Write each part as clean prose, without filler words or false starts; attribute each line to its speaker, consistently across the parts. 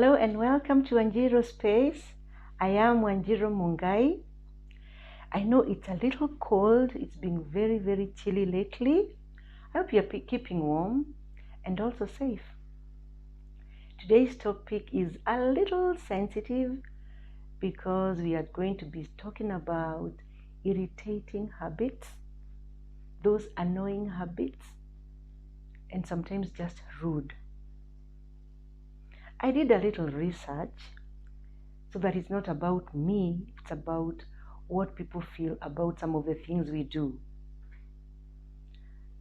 Speaker 1: Hello and welcome to Wanjiro Space. I am Wanjiro Mungai. I know it's a little cold. It's been very, very chilly lately. I hope you're keeping warm and also safe. Today's topic is a little sensitive because we are going to be talking about irritating habits, those annoying habits, and sometimes just rude. I did a little research so that it's not about me, it's about what people feel about some of the things we do.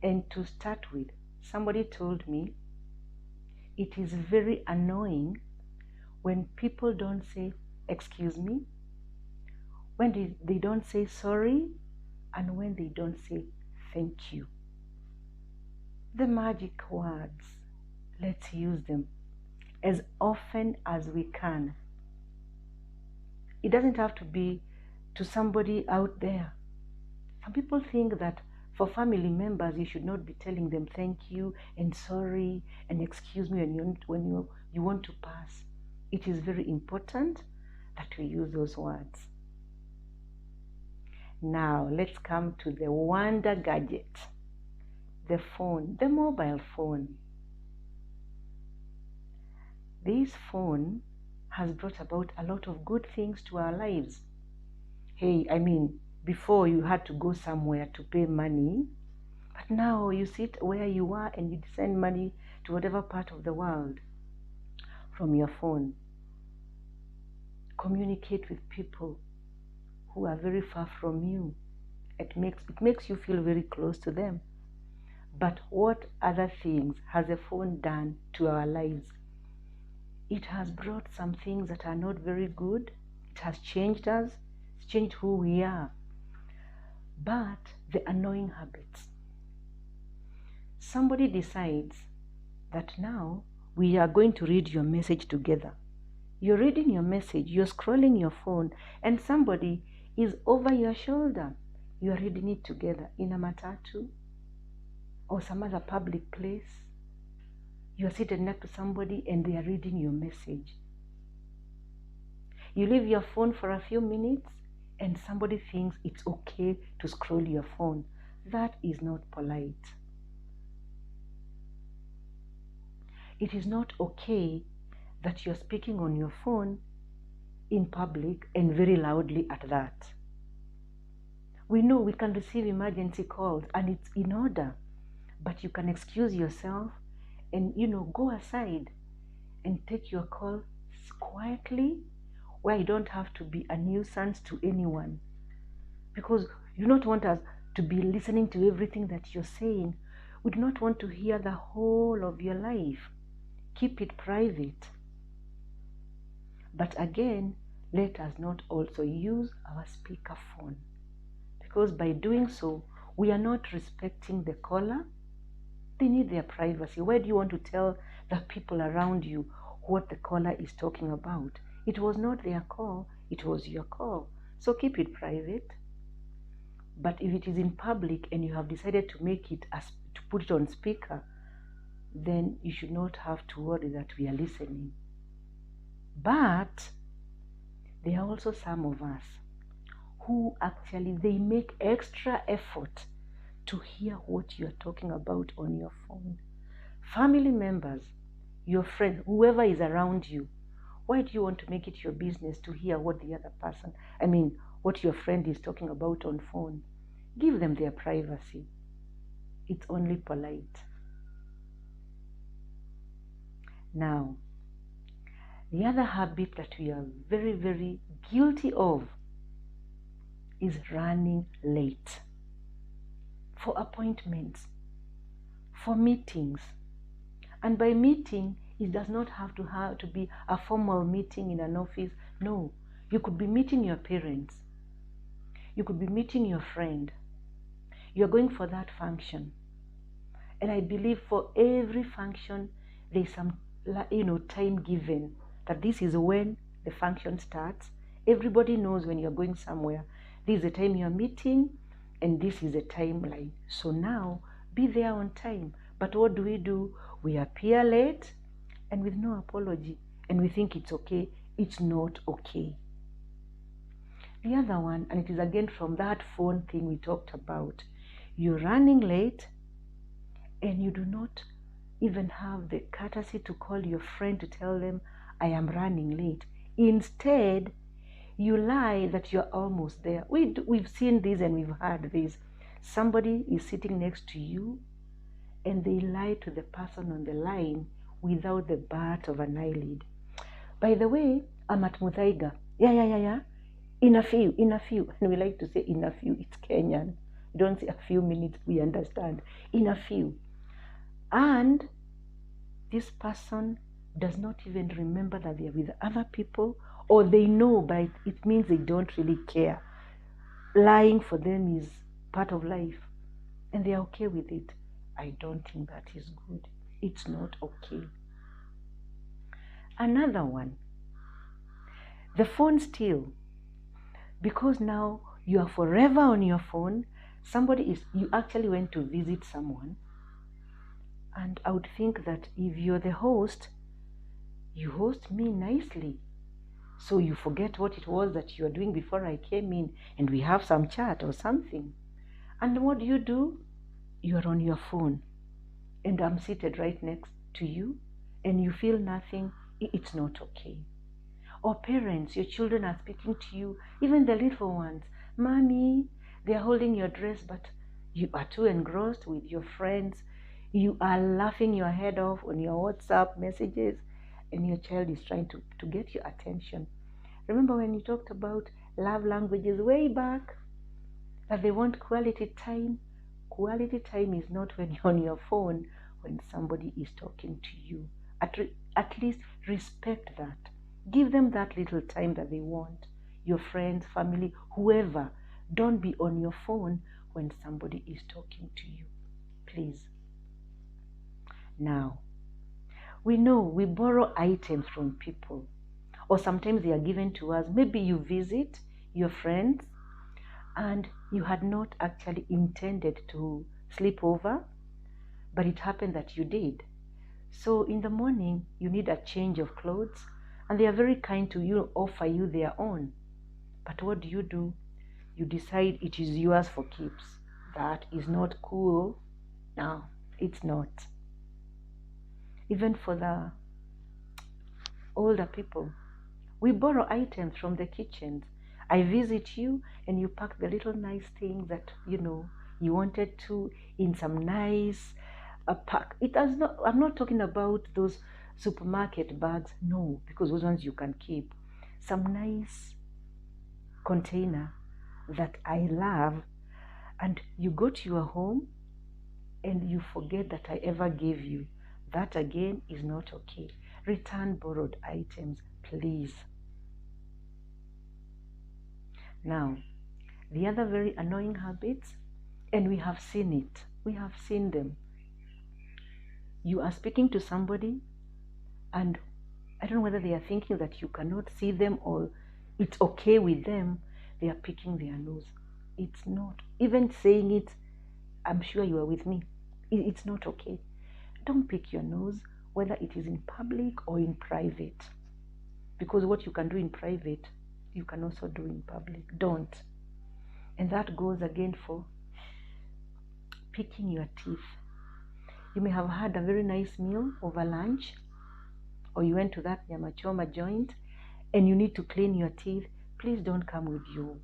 Speaker 1: And to start with, somebody told me it is very annoying when people don't say, excuse me, when they don't say sorry, and when they don't say thank you. The magic words, let's use them as often as we can. It doesn't have to be to somebody out there. Some people think that for family members, you should not be telling them thank you and sorry and excuse me when you want to pass. It is very important that we use those words. Now, let's come to the wonder gadget, the phone, the mobile phone. This phone has brought about a lot of good things to our lives. Before you had to go somewhere to pay money, but now you sit where you are and you send money to whatever part of the world from your phone. Communicate with people who are very far from you. It makes you feel very close to them. But what other things has a phone done to our lives? It has brought some things that are not very good. It has changed us. It's changed who we are. But the annoying habits. Somebody decides that now we are going to read your message together. You're reading your message, you're scrolling your phone, and somebody is over your shoulder. You're reading it together in a matatu or some other public place. You're seated next to somebody and they are reading your message. You leave your phone for a few minutes and somebody thinks it's okay to scroll your phone. That is not polite. It is not okay that you're speaking on your phone in public and very loudly at that. We know we can receive emergency calls and it's in order, but you can excuse yourself and go aside and take your call quietly, where you don't have to be a nuisance to anyone, because you don't want us to be listening to everything that you're saying. We do not want to hear the whole of your life. Keep it private. But again, let us not also use our speakerphone, because by doing so, we are not respecting the caller. They need their privacy. Why do you want to tell the people around you what the caller is talking about? It was not their call, it was your call. So keep it private. But if it is in public and you have decided to to put it on speaker, then you should not have to worry that we are listening. But there are also some of us who actually, they make extra effort to hear what you're talking about on your phone. Family members, your friend, whoever is around you, why do you want to make it your business to hear what the other person, what your friend is talking about on phone? Give them their privacy. It's only polite. Now, the other habit that we are very, very guilty of is running late. For appointments, for meetings. And by meeting, it does not have to be a formal meeting in an office. No, you could be meeting your parents. You could be meeting your friend. You're going for that function. And I believe for every function, there's some time given, that this is when the function starts. Everybody knows when you're going somewhere. This is the time you're meeting, and this is a timeline. So now, be there on time. But what do? We appear late and with no apology. and we think it's okay. It's not okay. The other one, and it is again from that phone thing we talked about, you're running late and you do not even have the courtesy to call your friend to tell them, I am running late. Instead, you lie that you're almost there. We've seen this and we've heard this. Somebody is sitting next to you and they lie to the person on the line without the bat of an eyelid. By the way, I'm at Muthaiga. Yeah. In a few. And we like to say in a few. It's Kenyan. Don't say a few minutes, we understand. In a few. And this person does not even remember that they are with other people, or they know, but it means they don't really care. Lying for them is part of life, and they are okay with it. I don't think that is good. It's not okay. Another one, the phone still. Because now you are forever on your phone. You actually went to visit someone. And I would think that if you're the host, you host me nicely. So you forget what it was that you were doing before I came in, and we have some chat or something. And what do? You are on your phone. And I'm seated right next to you, and you feel nothing. It's not okay. Or parents, your children are speaking to you, even the little ones. Mommy, they're holding your dress, but you are too engrossed with your friends. You are laughing your head off on your WhatsApp messages, and your child is trying to get your attention. Remember when you talked about love languages way back, that they want quality time? Quality time is not when you're on your phone, when somebody is talking to you. At least respect that. Give them that little time that they want. Your friends, family, whoever. Don't be on your phone when somebody is talking to you. Please. Now, we know we borrow items from people, or sometimes they are given to us. Maybe you visit your friends and you had not actually intended to sleep over, but it happened that you did. So in the morning, you need a change of clothes, and they are very kind to you, offer you their own. But what do? You decide it is yours for keeps. That is not cool. No, it's not. Even for the older people, we borrow items from the kitchens. I visit you and you pack the little nice things that you wanted to in some nice pack. I'm not talking about those supermarket bags. No, because those ones you can keep. Some nice container that I love, and you go to your home and you forget that I ever gave you. That again is not okay. Return borrowed items, please. Now, the other very annoying habits, and we have seen it. We have seen them. You are speaking to somebody, and I don't know whether they are thinking that you cannot see them or it's okay with them. They are picking their nose. It's not. Even saying it, I'm sure you are with me. It's not okay. Don't pick your nose, whether it is in public or in private. Because what you can do in private, you can also do in public. Don't. And that goes again for picking your teeth. You may have had a very nice meal over lunch, or you went to that nyama choma joint and you need to clean your teeth. Please don't come with your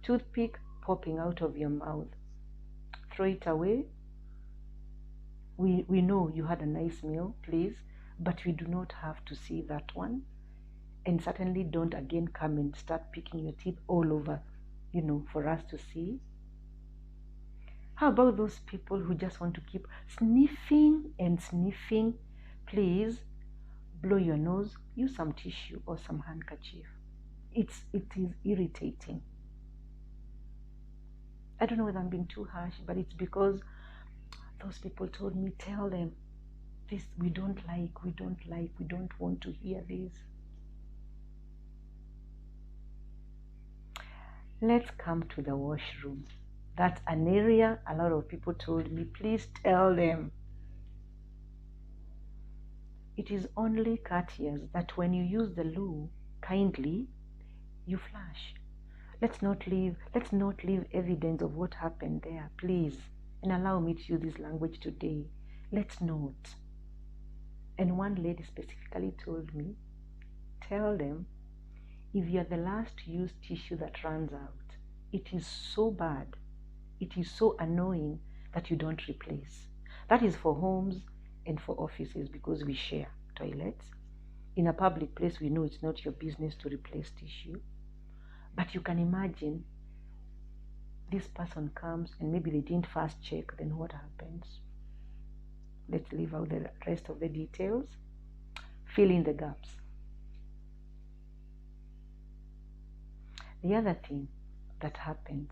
Speaker 1: toothpick popping out of your mouth. Throw it away. We know you had a nice meal, please, but we do not have to see that one. And certainly don't again come and start picking your teeth all over, for us to see. How about those people who just want to keep sniffing and sniffing? Please blow your nose, use some tissue or some handkerchief. It is irritating. I don't know whether I'm being too harsh, but it's because those people told me, tell them this, we don't want to hear this. Let's come to the washroom. That's an area a lot of people told me, please tell them. it is only courteous that when you use the loo kindly, you flush. Let's not leave evidence of what happened there, please. And allow me to use this language today. Let's not. And one lady specifically told me, tell them, if you are the last to use tissue that runs out, it is so bad, it is so annoying that you don't replace. That is for homes and for offices because we share toilets. In a public place, we know it's not your business to replace tissue. But you can imagine this person comes and maybe they didn't first check, then what happens? Let's leave out the rest of the details. Fill in the gaps. The other thing that happens,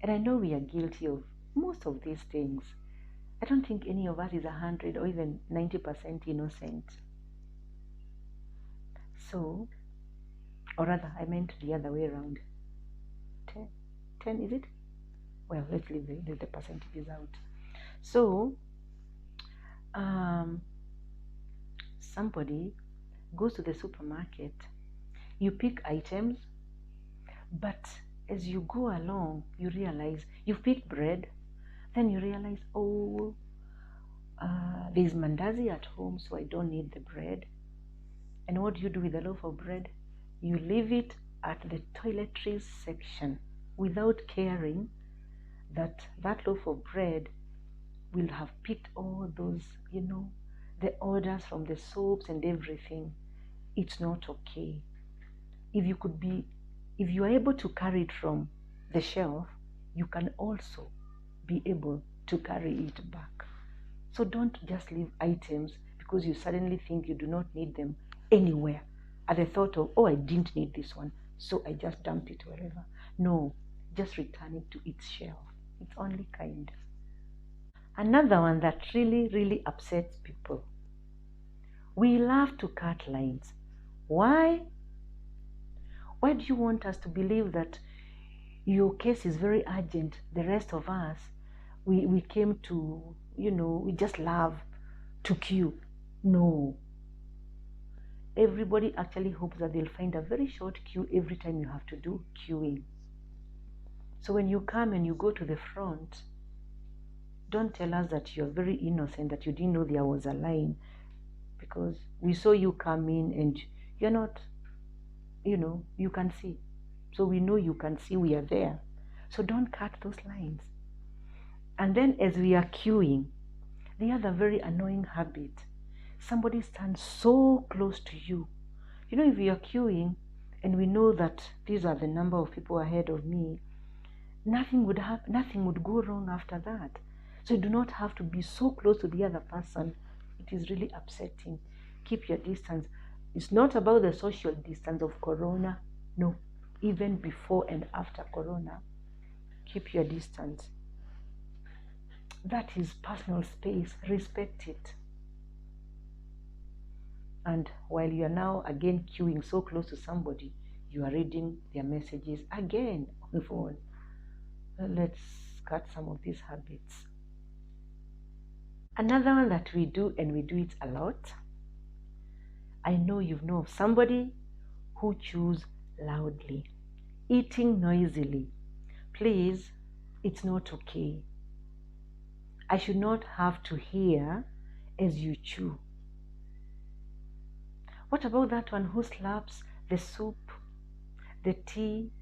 Speaker 1: and I know we are guilty of most of these things. I don't think any of us is 100 or even 90% innocent. So, or rather, I meant the other way around. 10 is it? Well, let's leave the percentages out. So, somebody goes to the supermarket, you pick items, but as you go along, you realize you've picked bread, then you realize, oh, there's mandazi at home, so I don't need the bread. And what do you do with the loaf of bread? You leave it at the toiletries section without caring that that loaf of bread will have picked all those, the orders from the soaps and everything. It's not okay. If you are able to carry it from the shelf, you can also be able to carry it back. So don't just leave items because you suddenly think you do not need them anywhere at the thought of, oh, I didn't need this one, so I just dumped it wherever. No, just return it to its shelf. It's only kind. Another one that really, really upsets people. We love to cut lines. Why? Why do you want us to believe that your case is very urgent? The rest of us, we came to, we just love to queue. No. Everybody actually hopes that they'll find a very short queue every time you have to do queuing. So when you come and you go to the front, don't tell us that you're very innocent, that you didn't know there was a line, because we saw you come in and you're not, you can see. So we know you can see we are there. So don't cut those lines. And then as we are queuing, the other very annoying habit, somebody stands so close to you. If we are queuing and we know that these are the number of people ahead of me, nothing would go wrong after that. So you do not have to be so close to the other person. It is really upsetting. Keep your distance. It's not about the social distance of Corona. No, even before and after Corona, keep your distance. That is personal space. Respect it. And while you are now again queuing so close to somebody, you are reading their messages again on the phone. Let's cut some of these habits. Another one that we do, and we do it a lot. I know you know of somebody who chews loudly, eating noisily. Please, it's not okay. I should not have to hear as you chew. What about that one who slaps the soup, the tea,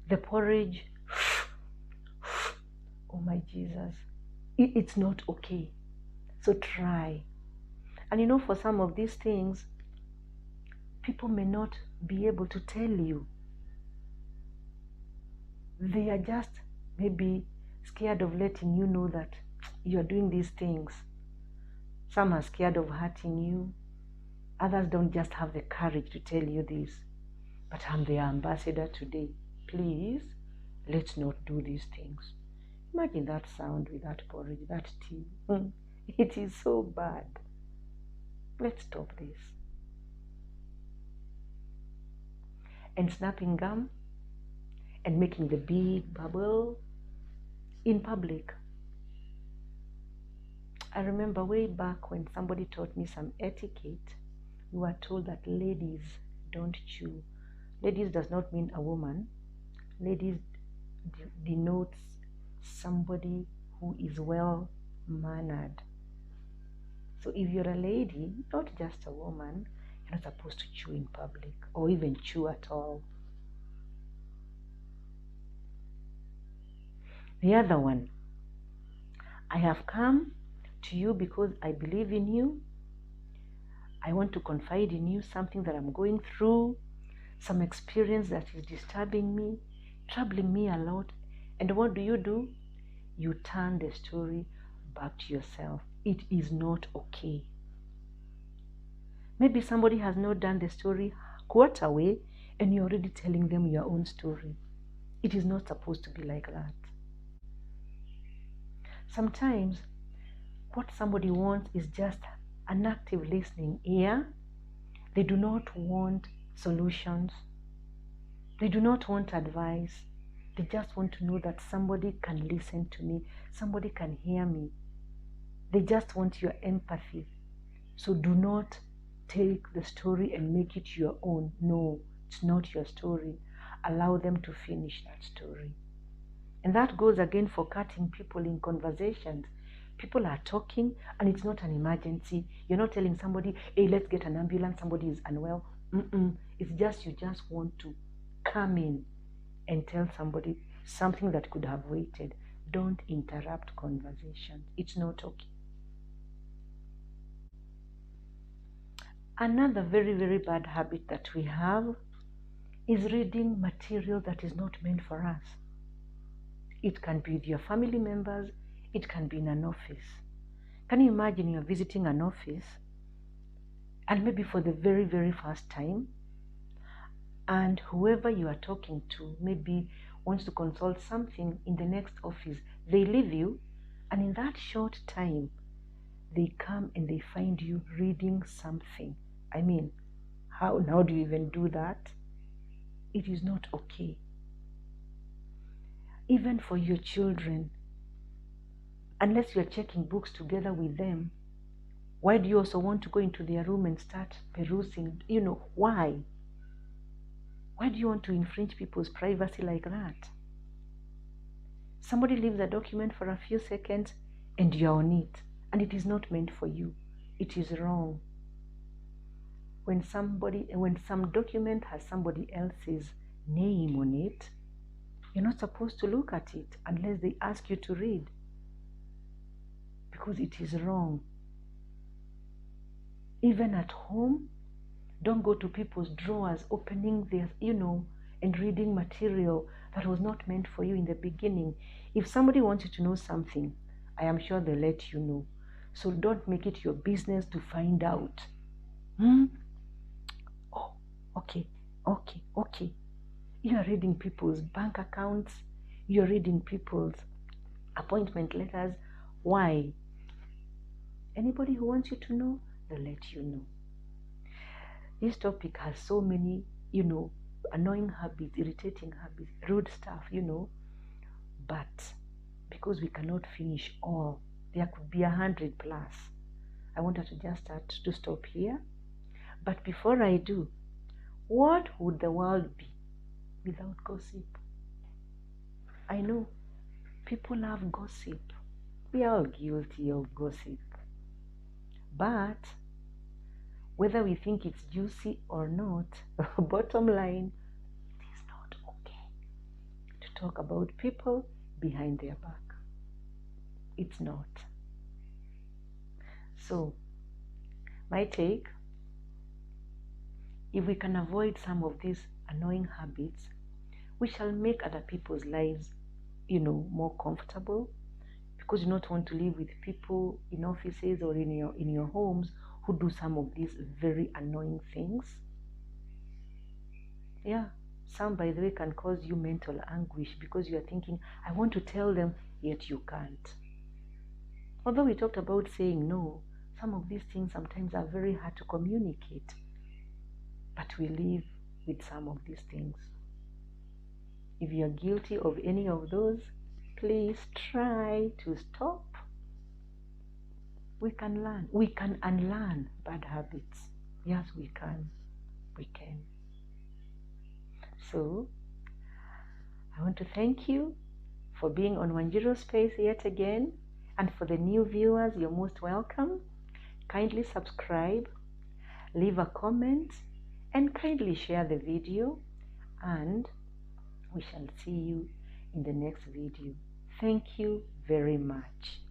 Speaker 1: the porridge? Oh my Jesus. It's not okay. So try. And for some of these things, people may not be able to tell you. They are just maybe scared of letting you know that you're doing these things. Some are scared of hurting you. Others don't just have the courage to tell you this. But I'm the ambassador today. Please, let's not do these things. Imagine that sound with that porridge, that tea. It is so bad. Let's stop this. And snapping gum and making the big bubble in public. I remember way back when somebody taught me some etiquette, we were told that ladies don't chew. Ladies does not mean a woman. Ladies denotes somebody who is well mannered. So if you're a lady, not just a woman, you're not supposed to chew in public or even chew at all. The other one, I have come to you because I believe in you. I want to confide in you something that I'm going through, some experience that is disturbing me, troubling me a lot. And what do? You turn the story back to yourself. It is not okay. Maybe somebody has not done the story quarter way and you're already telling them your own story. It is not supposed to be like that. Sometimes what somebody wants is just an active listening ear. They do not want solutions. They do not want advice. They just want to know that somebody can listen to me, somebody can hear me. They just want your empathy. So do not take the story and make it your own. No, it's not your story. Allow them to finish that story. And that goes again for cutting people in conversations. People are talking and it's not an emergency. You're not telling somebody, hey, let's get an ambulance, somebody is unwell. It's just you just want to come in and tell somebody something that could have waited. Don't interrupt conversations. It's not okay. Another very, very bad habit that we have is reading material that is not meant for us. It can be with your family members. It can be in an office. Can you imagine you're visiting an office and maybe for the very, very first time, and whoever you are talking to maybe wants to consult something in the next office, they leave you, and in that short time, they come and they find you reading something. I mean, how do you even do that? It is not okay. Even for your children, unless you are checking books together with them, why do you also want to go into their room and start perusing? Why? Why do you want to infringe people's privacy like that? Somebody leaves a document for a few seconds and you're on it, and it is not meant for you. It is wrong. When some document has somebody else's name on it, you're not supposed to look at it unless they ask you to read, because it is wrong. Even at home, don't go to people's drawers, opening their, and reading material that was not meant for you in the beginning. If somebody wants you to know something, I am sure they'll let you know. So don't make it your business to find out. Oh, okay. You are reading people's bank accounts. You are reading people's appointment letters. Why? Anybody who wants you to know, they'll let you know. This topic has so many, annoying habits, irritating habits, rude stuff, but because we cannot finish all, there could be 100 plus. I wanted to just start to stop here. But before I do, what would the world be without gossip? I know people love gossip. We are all guilty of gossip. But whether we think it's juicy or not, bottom line, it is not okay to talk about people behind their back. It's not. So, my take, if we can avoid some of these annoying habits, we shall make other people's lives, more comfortable, because you don't want to live with people in offices or in your homes who do some of these very annoying things. Yeah, some, by the way, can cause you mental anguish because you are thinking, I want to tell them, yet you can't. Although we talked about saying no, some of these things sometimes are very hard to communicate, but we live with some of these things. If you are guilty of any of those, please try to stop. We can learn. We can unlearn bad habits. Yes, we can. We can. So, I want to thank you for being on Wanjiro Space yet again. And for the new viewers, you're most welcome. Kindly subscribe, leave a comment, and kindly share the video. And we shall see you in the next video. Thank you very much.